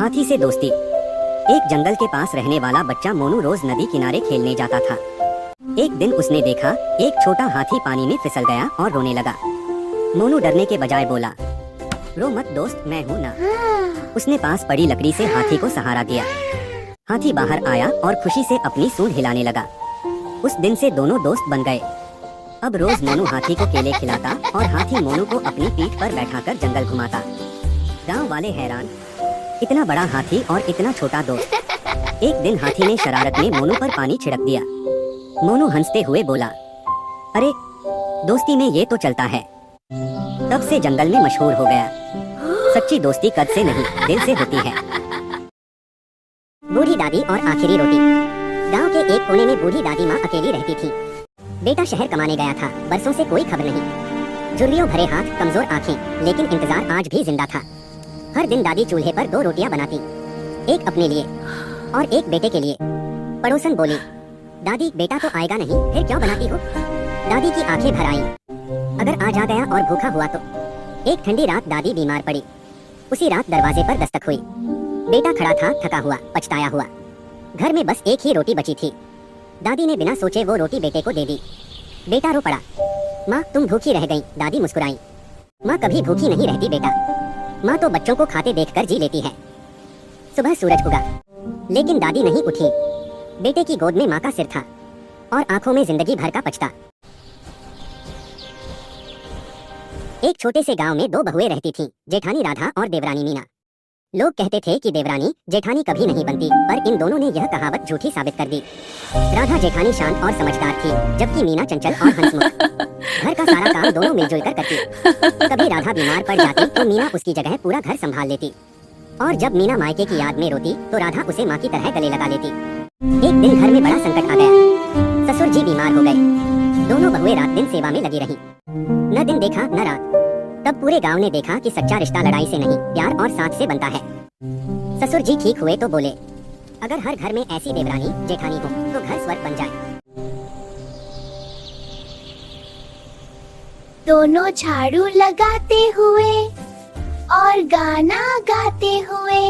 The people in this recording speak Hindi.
हाथी से दोस्ती। एक जंगल के पास रहने वाला बच्चा मोनू रोज नदी किनारे खेलने जाता था। एक दिन उसने देखा एक छोटा हाथी पानी में फिसल गया और रोने लगा। मोनू डरने के बजाय बोला, रो मत दोस्त, मैं हूँ ना। उसने पास पड़ी लकड़ी से हाथी को सहारा दिया। हाथी बाहर आया और खुशी से अपनी सूंड हिलाने लगा। उस दिन से दोनों दोस्त बन गए। अब रोज मोनू हाथी को केले खिलाता और हाथी मोनू को अपनी पीठ पर बैठाकर जंगल घुमाता। गांव वाले हैरान, इतना बड़ा हाथी और इतना छोटा दोस्त। एक दिन हाथी ने शरारत में मोनू पर पानी छिड़क दिया। मोनू हंसते हुए बोला, अरे दोस्ती में ये तो चलता है। तब से जंगल में मशहूर हो गया, सच्ची दोस्ती कद से नहीं दिल से होती है। बूढ़ी दादी और आखिरी रोटी। गांव के एक कोने में बूढ़ी दादी माँ अकेली रहती थी। बेटा शहर कमाने गया था, बरसों से कोई खबर नहीं। झुर्रियों भरे हाथ, कमजोर आंखें, लेकिन इंतजार आज भी जिंदा था। हर दिन दादी चूल्हे पर 2 रोटियां बनाती, एक अपने लिए और एक बेटे के लिए। पड़ोसन बोली, दादी बेटा तो आएगा नहीं, फिर क्यों बनाती हो? दादी की आंखें भर आईं। अगर आज आ गया और भूखा हुआ तो? एक ठंडी रात दादी बीमार पड़ी। उसी रात दरवाजे पर दस्तक हुई। बेटा खड़ा था, थका हुआ, पछताया हुआ। घर में बस एक ही रोटी बची थी। दादी ने बिना सोचे वो रोटी बेटे को दे दी। बेटा रो पड़ा। माँ तुम भूखी रह गई, दादी मुस्कुराई। माँ कभी भूखी नहीं रहती बेटा, माँ तो बच्चों को खाते देखकर जी लेती है। सुबह सूरज उगा, लेकिन दादी नहीं उठी। बेटे की गोद में माँ का सिर था और आंखों में जिंदगी भर का पछता। एक छोटे से गांव में 2 बहुएं रहती थीं, जेठानी राधा और देवरानी मीना। लोग कहते थे कि देवरानी जेठानी कभी नहीं बनती, पर इन दोनों ने यह कहावत झूठी साबित कर दी। राधा जेठानी शांत और समझदार थी, जबकि मीना चंचल और हंसमुख। घर का सारा काम दोनों मिलजुल कर करती। कभी राधा बीमार पड़ जाती तो मीना उसकी जगह पूरा घर संभाल लेती, और जब मीना मायके की याद में रोती तो राधा उसे माँ की तरह गले लगा लेती। एक दिन घर में बड़ा संकट आ गया। ससुर जी बीमार हो गए। दोनों बहुएं रात दिन सेवा में लगी रही। न दिन देखा न रात। तब पूरे गांव ने देखा कि सच्चा रिश्ता लड़ाई से नहीं, प्यार और साथ से बनता है। ससुर जी ठीक हुए तो बोले, अगर हर घर में ऐसी देवरानी जेठानी हो तो घर स्वर्ग बन जाए। दोनों झाड़ू लगाते हुए और गाना गाते हुए।